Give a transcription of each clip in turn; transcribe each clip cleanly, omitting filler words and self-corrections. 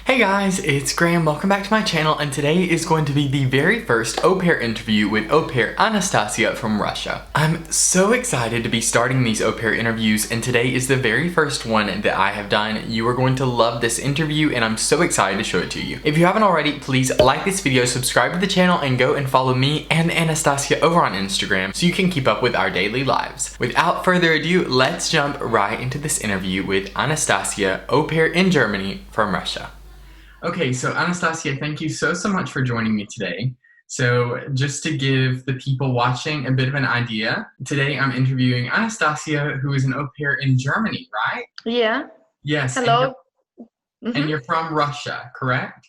Hey guys, it's Graham. Welcome back to my channel, and today is going to be the very first au pair interview with au pair Anastasia from Russia. I'm so excited to be starting these au pair interviews, and today is the very first one that I have done. You are going to love this interview, and I'm so excited to show it to you. If you haven't already, please like this video, subscribe to the channel, and go and follow me and Anastasia over on Instagram so you can keep up with our daily lives. Without further ado, let's jump right into this interview with Anastasia, au pair in Germany from Russia. Okay, so Anastasia, thank you so much for joining me today. So just to give the people watching a bit of an idea, today I'm interviewing Anastasia, who is an au pair in Germany, right? Yeah. Yes. Hello. And you're from Russia, correct?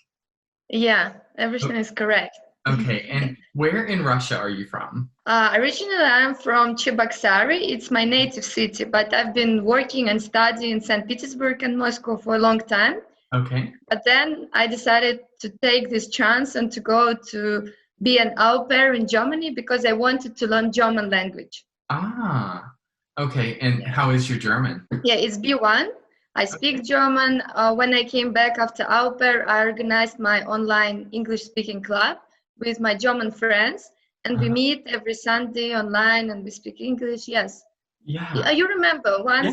Yeah, everything is correct. Okay, and where in Russia are you from? Originally, I'm from Cheboksary. It's my native city, but I've been working and studying in St. Petersburg and Moscow for a long time. Okay. But then I decided to take this chance and to go to be an au pair in Germany because I wanted to learn German language. Ah, okay. And how is your German? Yeah, it's B1. I speak German. When I came back after au pair, I organized my online English-speaking club with my German friends, and we meet every Sunday online and we speak English. Yes. Yeah. You remember one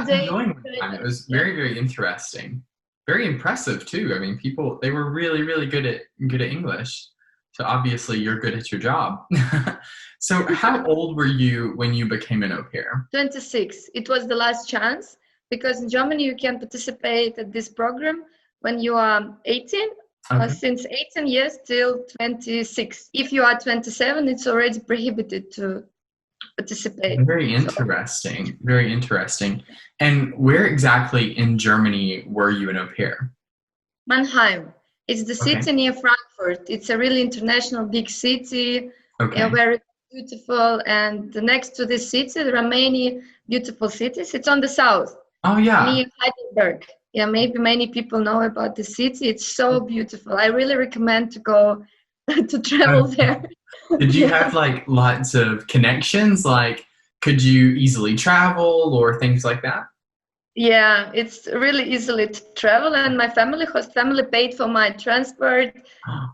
day? It was very interesting. Very impressive too. I mean, they were really good at English. So obviously you're good at your job. So how old were you when you became an au pair? 26. It was the last chance because in Germany you can participate at this program when you are 18. Okay. Since 18 years till 26. If you are 27, it's already prohibited to participate. Very interesting. Very interesting. And where exactly in Germany were you an au pair? Mannheim. It's the city near Frankfurt. It's a really international big city, very beautiful. And next to this city, there are many beautiful cities. It's on the south. Oh, yeah. Near Heidelberg. Yeah, maybe many people know about the city. It's so beautiful. I really recommend to go to travel there. Did you have like lots of connections? Like, could you easily travel or things like that? Yeah, it's really easily to travel, and my host family paid for my transport.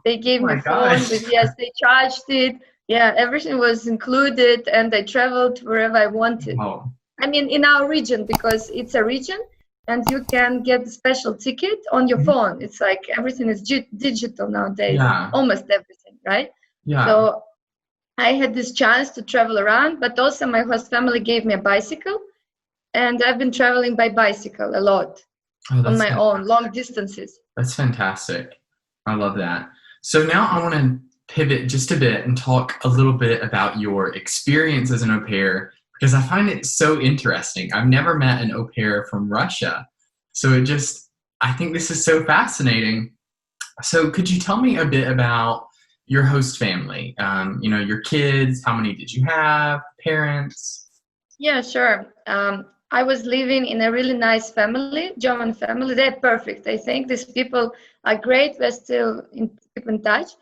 They gave me phone, but yes, they charged it. Yeah, everything was included, and I traveled wherever I wanted. Oh. I mean, in our region, because it's a region, and you can get a special ticket on your phone. It's like everything is digital nowadays, almost everything, right? Yeah. So I had this chance to travel around, but also my host family gave me a bicycle, and I've been traveling by bicycle a lot on my own, long distances. That's fantastic. I love that. So now I want to pivot just a bit and talk a little bit about your experience as an au pair, because I find it so interesting. I've never met an au pair from Russia. So I think this is so fascinating. So could you tell me a bit about your host family? Your kids, how many did you have, parents? Yeah, sure. I was living in a really nice family, German family. They're perfect. I think these people are great. We're still keep in touch.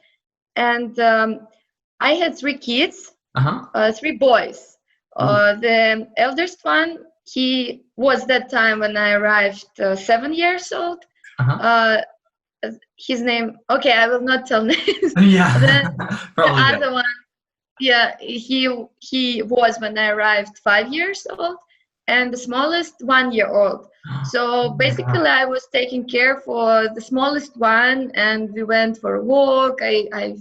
And I had 3 kids, 3 boys. The eldest one, he was that time when I arrived 7 years old. His name, I will not tell names. Yeah. Then the other one, yeah, he was when I arrived 5 years old, and the smallest 1 year old. So basically I was taking care for the smallest one, and we went for a walk. I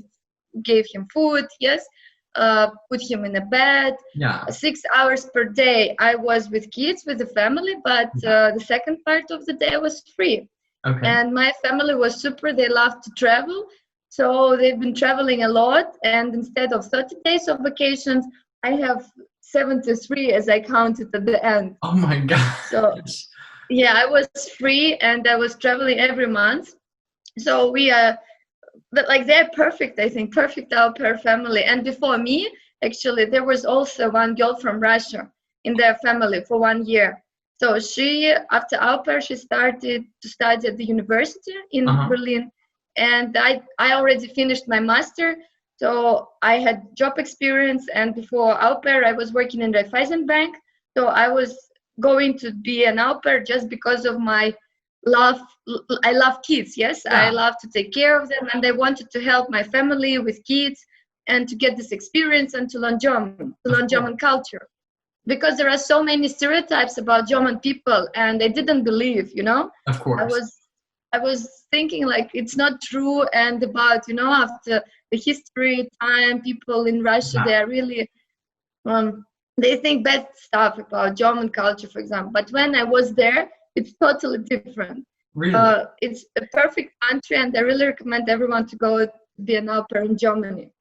gave him food, put him in a bed. 6 hours per day I was with kids, with the family, but the second part of the day was free. And my family was super. They love to travel. So they've been traveling a lot, and instead of 30 days of vacations, I have 73 as I counted at the end. Oh my God. So yeah, I was free and I was traveling every month. So we are, but like they're perfect, I think, perfect au pair family. And before me, actually, there was also one girl from Russia in their family for 1 year. So she, after au pair, she started to study at the university in Berlin. And I already finished my master, so I had job experience. And before au pair, I was working in Raiffeisen Bank. So I was going to be an au pair just because of my I love kids. Yes, Yeah. I love to take care of them, and I wanted to help my family with kids and to get this experience and to learn German culture, because there are so many stereotypes about German people, and I didn't believe, Of course. I was thinking like it's not true, and about, after the history time, people in Russia, they are really they think bad stuff about German culture, for example. But when I was there, it's totally different. Really? It's a perfect country, and I really recommend everyone to go to be an au pair in Germany.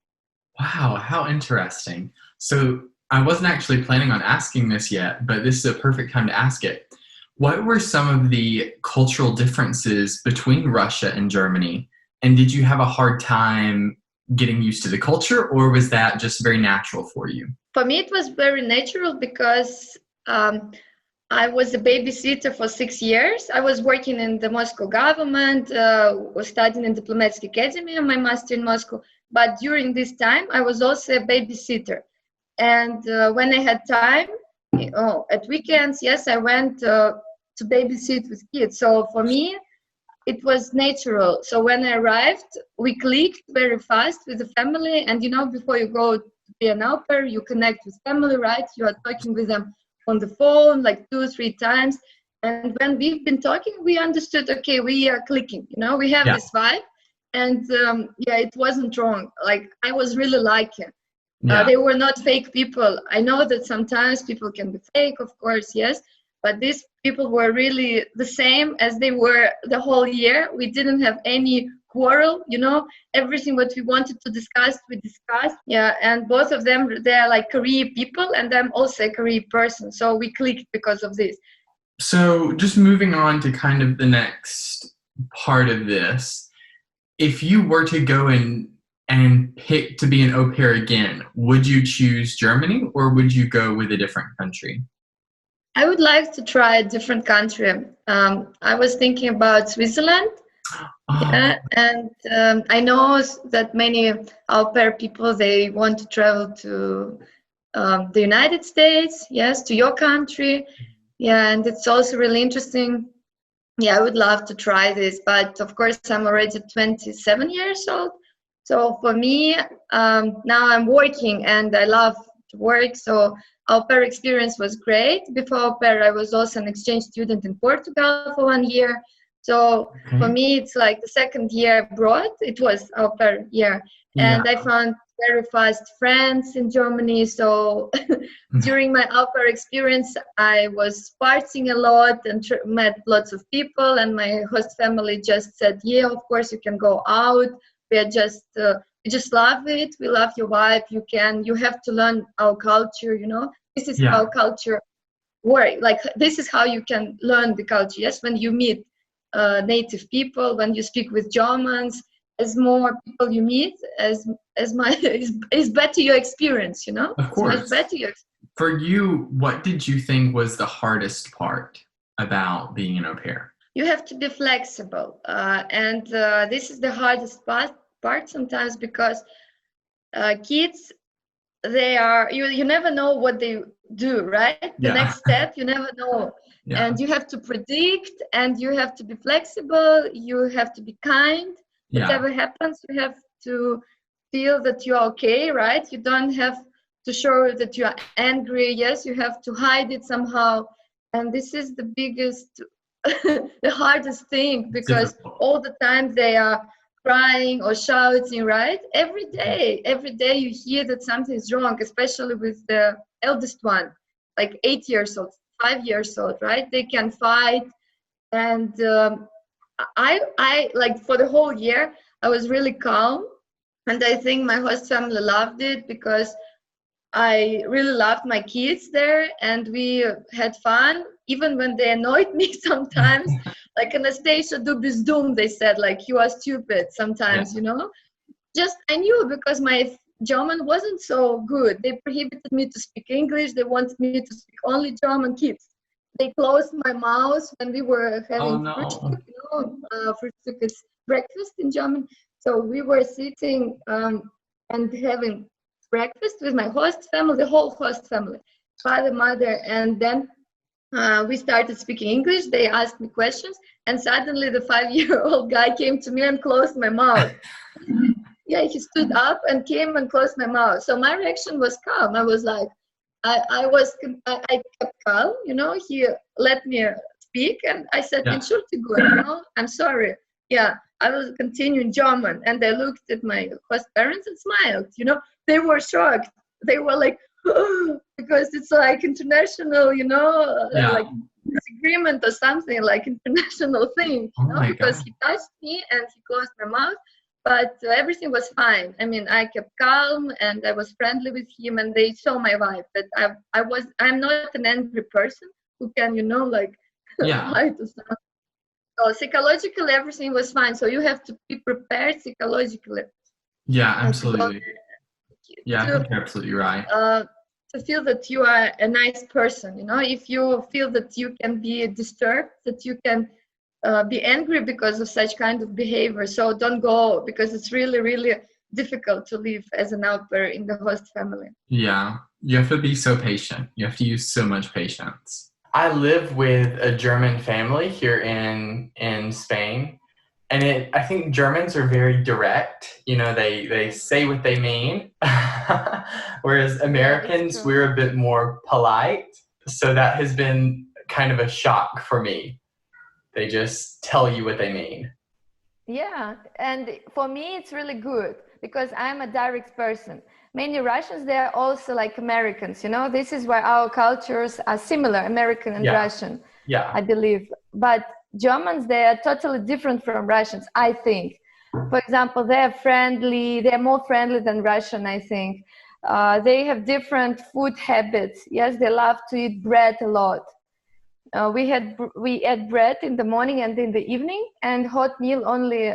Wow, how interesting. So I wasn't actually planning on asking this yet, but this is a perfect time to ask it. What were some of the cultural differences between Russia and Germany? And did you have a hard time getting used to the culture, or was that just very natural for you? For me, it was very natural because I was a babysitter for 6 years. I was working in the Moscow government, was studying in Diplomatic Academy, my master in Moscow. But during this time, I was also a babysitter. And when I had time, at weekends, yes, I went to babysit with kids. So for me, it was natural. So when I arrived, we clicked very fast with the family. And before you go to be an au pair, you connect with family, right? You are talking with them on the phone like 2-3 times. And when we've been talking, we understood, okay, we are clicking, we have this vibe. And it wasn't wrong. Like, I was really liking. They were not fake people. I know that sometimes people can be fake, of course, yes. But these people were really the same as they were the whole year. We didn't have any quarrel, everything what we wanted to discuss, we discussed. Yeah, and both of them, they're like career people, and I'm also a career person. So we clicked because of this. So just moving on to kind of the next part of this, if you were to go and pick to be an au pair again, would you choose Germany or would you go with a different country? I would like to try a different country. I was thinking about Switzerland. Yeah, and I know that many au pair people, they want to travel to the United States, yes, to your country. Yeah, and it's also really interesting. Yeah, I would love to try this, but of course I'm already 27 years old. So for me, now I'm working and I love to work. So au pair experience was great. Before au pair, I was also an exchange student in Portugal for 1 year. So for me, it's like the second year abroad. It was au pair year. And I found very fast friends in Germany. So during my au pair experience, I was partying a lot and met lots of people. And my host family just said, yeah, of course you can go out. We just love it. We love your vibe. You have to learn our culture, This is how culture works. Like, this is how you can learn the culture. Yes, when you meet native people, when you speak with Germans, as more people you meet, as better your experience, Of course. It's much better your experience. For you, what did you think was the hardest part about being an au pair? You have to be flexible, and this is the hardest part sometimes, because kids, they are, you never know what they do, right? The next step, you never know. And you have to predict, and you have to be flexible, you have to be kind. Whatever happens, you have to feel that you're okay, right? You don't have to show that you are angry. Yes, you have to hide it somehow. And this is the biggest the hardest thing, because all the time they are crying or shouting, right? Every day you hear that something is wrong, especially with the eldest one, like 8 years old, 5 years old, right? They can fight. And I like, for the whole year I was really calm, and I think my host family loved it, because I really loved my kids there, and we had fun, even when they annoyed me sometimes. Like, Anastasia, du bist dumm, they said, like, you are stupid sometimes, Just, I knew, because my German wasn't so good. They prohibited me to speak English. They wanted me to speak only German. Kids. They closed my mouth when we were having Frühstück is breakfast in German. So we were sitting and having breakfast with my host family, the whole host family, father, mother, and then we started speaking English. They asked me questions, and suddenly the 5-year-old guy came to me and closed my mouth. Yeah, he stood up and came and closed my mouth. So my reaction was calm. I was like, I kept calm, you know. He let me speak, and I said, Yeah. Entschuldigung, you know, I'm sorry. Yeah, I will continue in German. And I looked at my host parents and smiled, you know. They were shocked. They were like, because it's like international, you know, Yeah. like disagreement or something, like international thing, you know, because he touched me and he closed my mouth. But everything was fine. I mean, I kept calm and I was friendly with him, and they saw my vibe that I'm not an angry person who can, you know, like lie to someone. So psychologically, everything was fine. So you have to be prepared psychologically. Yeah, absolutely. Yeah, I think you're absolutely right. To feel that you are a nice person, you know, if you feel that you can be disturbed, that you can be angry because of such kind of behavior. So don't go, because it's really, really difficult to live as an au pair in the host family. Yeah, you have to be so patient. You have to use so much patience. I live with a German family here in Spain, and I think Germans are very direct. You know, they say what they mean, whereas Americans, we're a bit more polite. So that has been kind of a shock for me. They just tell you what they mean. Yeah, and for me it's really good because I'm a direct person. Many Russians, they are also like Americans, you know. This is why our cultures are similar, American and Russian. Yeah, I believe. But Germans, they are totally different from Russians, I think. For example, they're friendly, they're more friendly than Russian, I think. They have different food habits. Yes, they love to eat bread a lot. We ate bread in the morning and in the evening, and hot meal only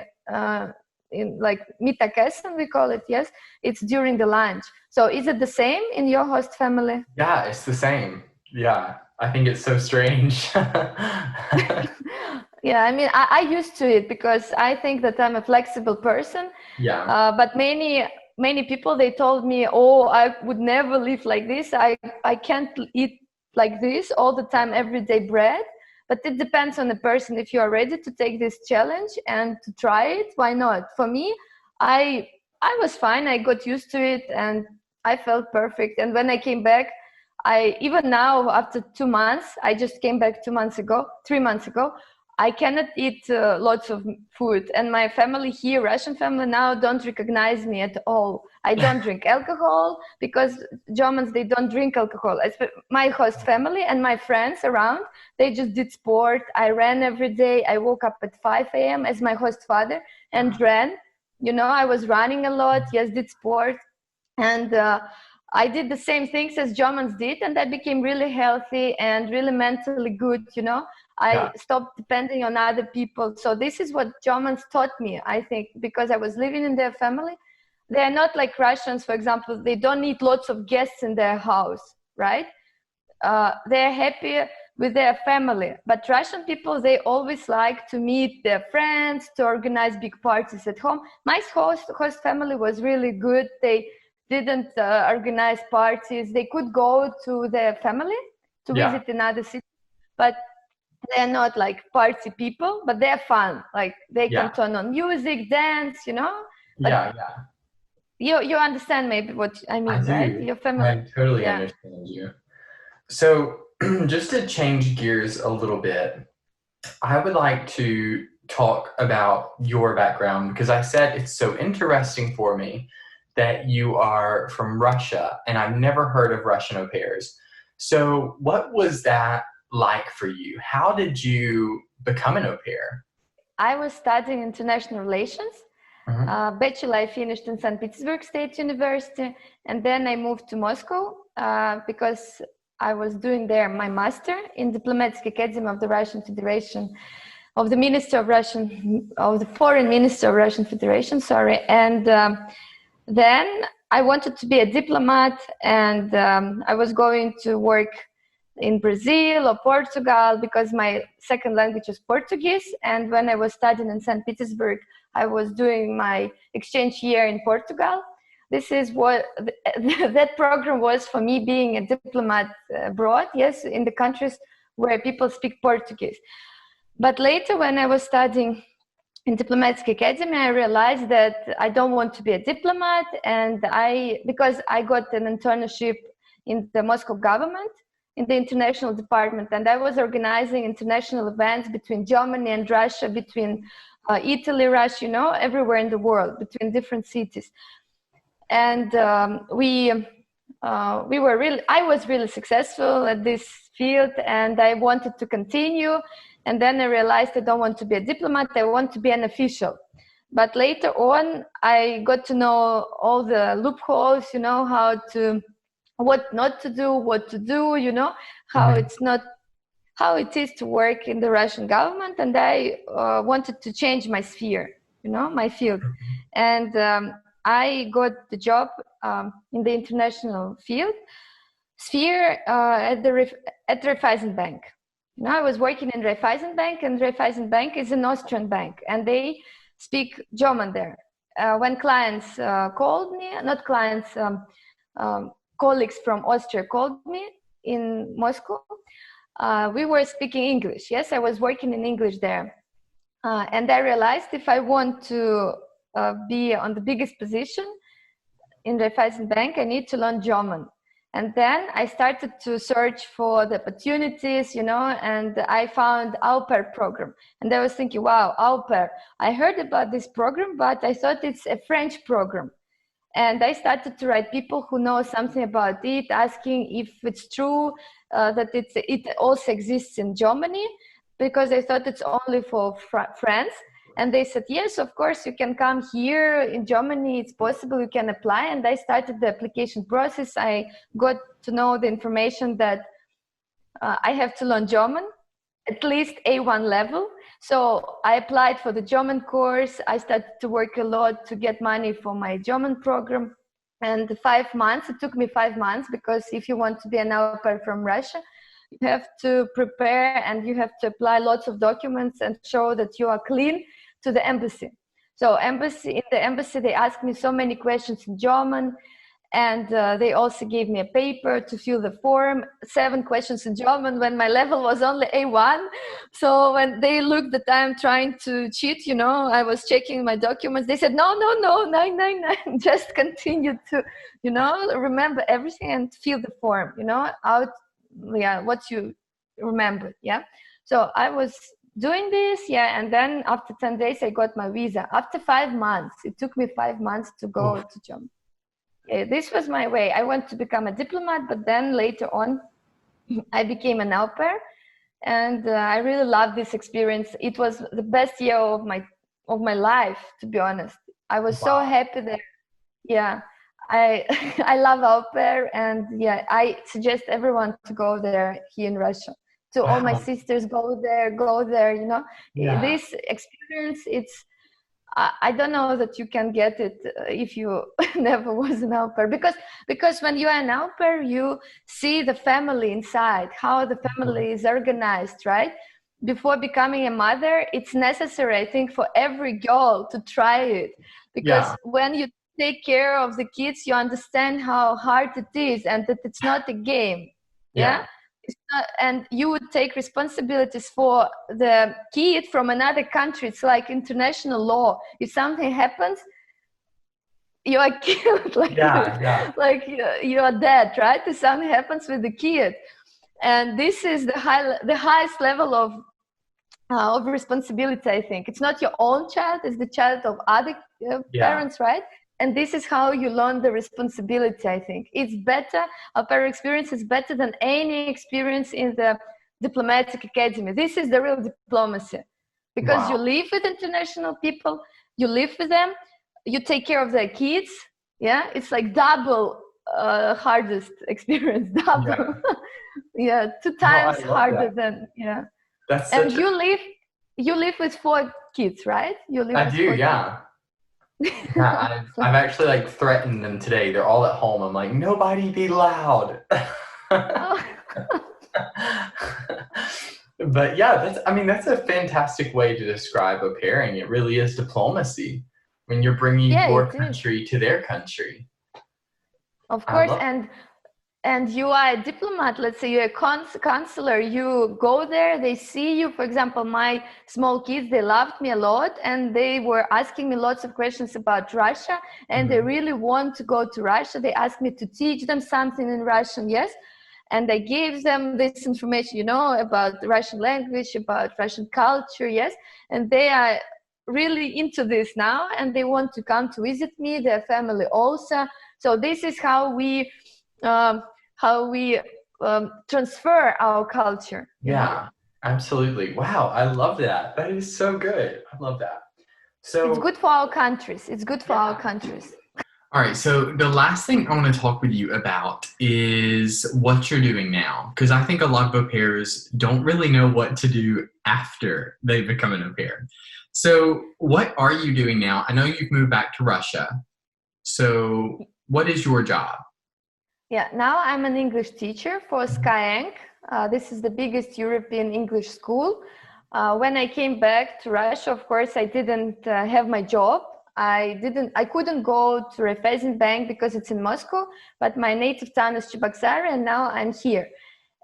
in like Mittagessen, we call it. Yes, it's during the lunch. So is it the same in your host family? Yeah, it's the same. Yeah, I think it's so strange. Yeah, I mean, I used to it because I think that I'm a flexible person. Yeah. But many people, they told me, oh, I would never live like this. I can't eat like this all the time, everyday bread. But it depends on the person. If you are ready to take this challenge and to try it, why not? For me, I was fine. I got used to it and I felt perfect. And when I came back, even now after 2 months, I just came back 3 months ago, I cannot eat lots of food, and my family here, Russian family, now don't recognize me at all. I don't drink alcohol because Germans, they don't drink alcohol. My host family and my friends around, they just did sport. I ran every day. I woke up at 5 a.m. as my host father and ran. You know, I was running a lot. Yes, did sport, and I did the same things as Germans did, and I became really healthy and really mentally good, you know. I stopped depending on other people. So this is what Germans taught me, I think, because I was living in their family. They're not like Russians, for example. They don't need lots of guests in their house, right? They're happy with their family. But Russian people, they always like to meet their friends, to organize big parties at home. My host family was really good. They didn't organize parties. They could go to their family to visit another city, but they're not like party people, but they're fun. Like they can turn on music, dance, you know. But you understand maybe what I mean, right? Your family. I totally understand you. So just to change gears a little bit, I would like to talk about your background, because I said it's so interesting for me that you are from Russia, and I've never heard of Russian au pairs. So what was that like for you? How did you become an au pair? I was studying international relations. Bachelor I finished in St. Petersburg State University, and then I moved to Moscow because I was doing there my master in Diplomatic Academy of the Russian Federation, of the Foreign Minister of Russian Federation, sorry. And then I wanted to be a diplomat, and I was going to work in Brazil or Portugal because my second language is Portuguese. And when I was studying in St. Petersburg, I was doing my exchange year in Portugal. This is what that program was for me, being a diplomat abroad, yes, in the countries where people speak Portuguese. But later, when I was studying in diplomatic academy, I realized that I don't want to be a diplomat, and because I got an internship in the Moscow government in the international department, and I was organizing international events between Germany and Russia, between Italy, Russia, everywhere in the world, between different cities. And I was really successful at this field, and I wanted to continue. And then I realized I don't want to be a diplomat, I want to be an official. But later on, I got to know all the loopholes, what not to do, what to do, how it is to work in the Russian government. And I wanted to change my sphere, my field. And I got the job in the international sphere at Raiffeisen Bank. I was working in Raiffeisen Bank, and Raiffeisen Bank is an Austrian bank, and they speak German there. When clients called me, not clients, colleagues from Austria called me in Moscow, we were speaking English. Yes, I was working in English there. And I realized if I want to be on the biggest position in Raiffeisen Bank, I need to learn German. And then I started to search for the opportunities, and I found au pair program. And I was thinking, wow, au pair. I heard about this program, but I thought it's a French program. And I started to write people who know something about it, asking if it's true that it also exists in Germany, because I thought it's only for France. And they said, yes, of course, you can come here in Germany. It's possible, you can apply. And I started the application process. I got to know the information that I have to learn German, at least A1 level. So I applied for the German course. I started to work a lot to get money for my German program. And it took me 5 months, because if you want to be an au pair from Russia, you have to prepare and you have to apply lots of documents and show that you are clean to the embassy. So in the embassy, they asked me so many questions in German, and they also gave me a paper to fill the form, 7 questions in German when my level was only A1. So when they looked that I'm trying to cheat, I was checking my documents. They said, no, 999, just continue to, remember everything and fill the form, what you remember. Yeah. So I was doing this, and then after 10 days I got my visa. After 5 months, it took me 5 months to go to Germany. This was my way. I want to become a diplomat, but then later on I became an au pair, and I really loved this experience. It was the best year of my life, to be honest. I was so happy there. Yeah, I love au pair, and I suggest everyone to go there here in Russia. To all my sisters, go there. This experience, I don't know that you can get it if you never was an au pair, because when you are an au pair, you see the family inside, how the family is organized, right? Before becoming a mother, it's necessary, I think, for every girl to try it, because when you take care of the kids, you understand how hard it is, and that it's not a game. It's not, and you would take responsibilities for the kid from another country. It's like international law. If something happens, you are killed, like you are dead, right? If something happens with the kid, and this is the highest level of responsibility. I think it's not your own child; it's the child of other parents, right? And this is how you learn the responsibility, I think. It's better, au pair experience is better than any experience in the diplomatic academy. This is the real diplomacy. Because you live with international people, you live with them, you take care of their kids. Yeah, it's like double hardest experience, double. 2 times harder than, That's and you live with 4 kids, right? I do, yeah. I've actually threatened them today. They're all at home. I'm like, nobody be loud. But that's a fantastic way to describe au pairing. It really is diplomacy when you're bringing your country to their country. Of course, and and you are a diplomat, let's say you're a counselor, you go there, they see you. For example, my small kids, they loved me a lot, and they were asking me lots of questions about Russia, and they really want to go to Russia. They asked me to teach them something in Russian, yes, and I gave them this information, you know, about the Russian language, about Russian culture, yes, and they are really into this now, and they want to come to visit me, their family also. So this is how we transfer our culture. Yeah, absolutely. Wow, I love that. That is so good. I love that. So it's good for our countries. It's good for our countries. All right, so the last thing I want to talk with you about is what you're doing now, because I think a lot of au pairs don't really know what to do after they become an au pair. So what are you doing now? I know you've moved back to Russia. So what is your job? Yeah, now I'm an English teacher for Skyeng. This is the biggest European English school. When I came back to Russia, of course, I didn't have my job. I couldn't go to Raiffeisen Bank because it's in Moscow, but my native town is Cheboksary, and now I'm here.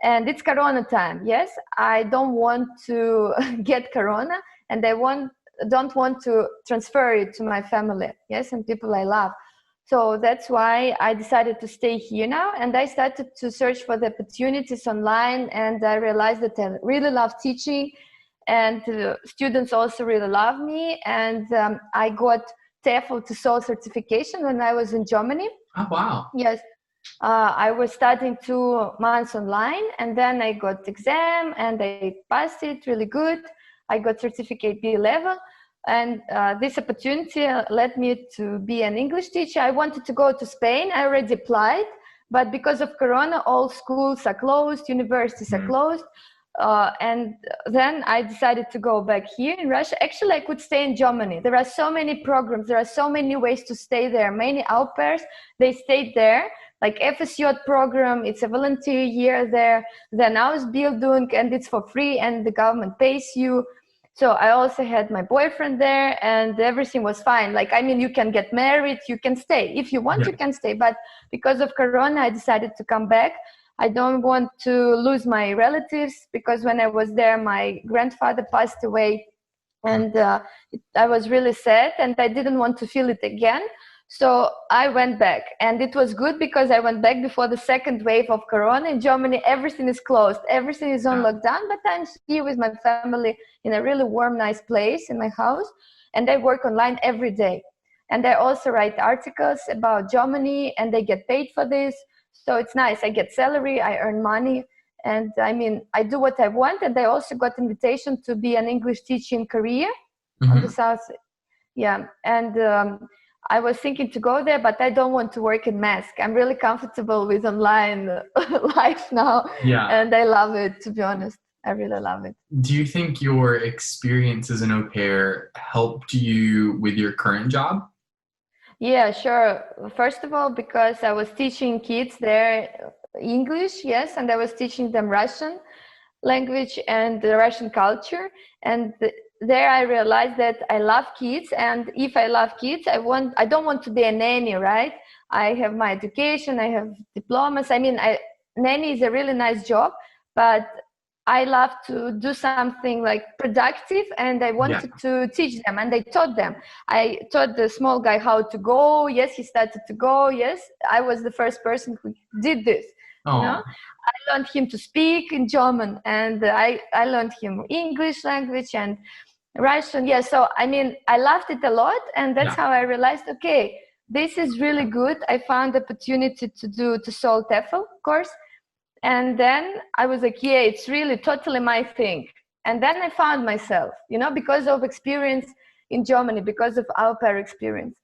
And it's Corona time, yes? I don't want to get Corona, and I don't want to transfer it to my family, yes, and people I love. So that's why I decided to stay here now, and I started to search for the opportunities online, and I realized that I really love teaching, and students also really love me, and I got TEFL to SOL certification when I was in Germany. Oh, wow. Yes. I was studying 2 months online, and then I got exam, and I passed it really good. I got certificate B level. And this opportunity led me to be an English teacher. I wanted to go to Spain. I already applied, but because of Corona, all schools are closed, universities are closed. And then I decided to go back here in Russia. Actually, I could stay in Germany. There are so many programs. There are so many ways to stay there. Many au pairs, they stayed there. Like FSJ program, it's a volunteer year there. Then Ausbildung, and it's for free, and the government pays you. So I also had my boyfriend there, and everything was fine. Like, I mean, you can get married, you can stay. If you want, you can stay. But because of Corona, I decided to come back. I don't want to lose my relatives, because when I was there, my grandfather passed away, and I was really sad, and I didn't want to feel it again. So I went back, and it was good because I went back before the second wave of Corona. In Germany, everything is closed, everything is on lockdown, but I'm here with my family in a really warm, nice place in my house, and I work online every day. And I also write articles about Germany, and I get paid for this. So it's nice. I get salary, I earn money, and I mean, I do what I want. And I also got invitation to be an English teacher in Korea on the south. Yeah, and I was thinking to go there, but I don't want to work in mask. I'm really comfortable with online life now, and I love it, to be honest. I really love it. Do you think your experience as an au pair helped you with your current job? Yeah, sure. First of all, because I was teaching kids there English, yes, and I was teaching them Russian language and the Russian culture. And there I realized that I love kids, and if I love kids, I don't want to be a nanny, right? I have my education, I have diplomas. I mean, nanny is a really nice job, but I love to do something like productive, and I wanted to teach them, and I taught them. I taught the small guy how to go. Yes, he started to go. Yes, I was the first person who did this. You know, I learned him to speak in German, and I learned him English language and Russian. Yeah, so I mean, I loved it a lot, and that's how I realized, okay, this is really good. I found the opportunity to SOL TEFL course. And then I was like, yeah, it's really totally my thing. And then I found myself, you know, because of experience in Germany, because of au pair experience.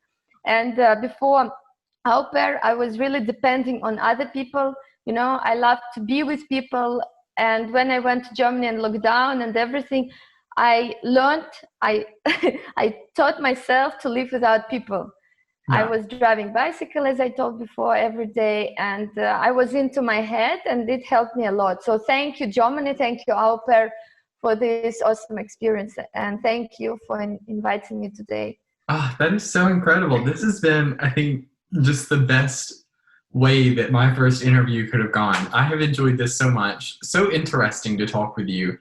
And before au pair, I was really depending on other people. You know, I love to be with people. And when I went to Germany and lockdown and everything, I learned, I taught myself to live without people. I was driving bicycle, as I told before, every day, and I was into my head, and it helped me a lot. So thank you, Germany, thank you, au pair, for this awesome experience, and thank you for inviting me today. That is so incredible. This has been, I think, just the best way that my first interview could have gone. I have enjoyed this so much. So interesting to talk with you.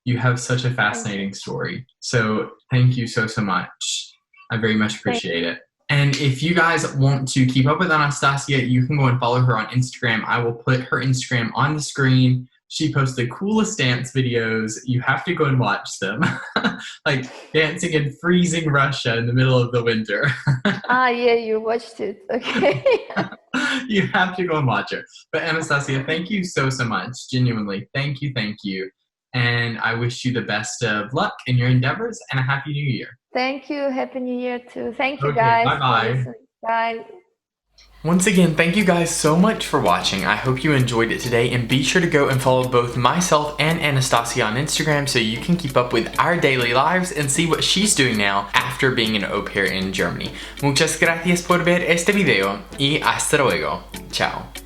You have such a fascinating story. So thank you so much. I very much appreciate it. And if you guys want to keep up with Anastasia, you can go and follow her on Instagram. I will put her Instagram on the screen. She posts the coolest dance videos. You have to go and watch them. Like dancing in freezing Russia in the middle of the winter. Yeah, you watched it. Okay. You have to go and watch it. But Anastasia, thank you so much. Genuinely, thank you. And I wish you the best of luck in your endeavors and a happy new year. Thank you. Happy New Year too. Thank you, Okay, guys. bye-bye. Bye. Once again, thank you guys so much for watching. I hope you enjoyed it today, and be sure to go and follow both myself and Anastasia on Instagram so you can keep up with our daily lives and see what she's doing now after being an au pair in Germany. Muchas gracias por ver este video y hasta luego. Ciao.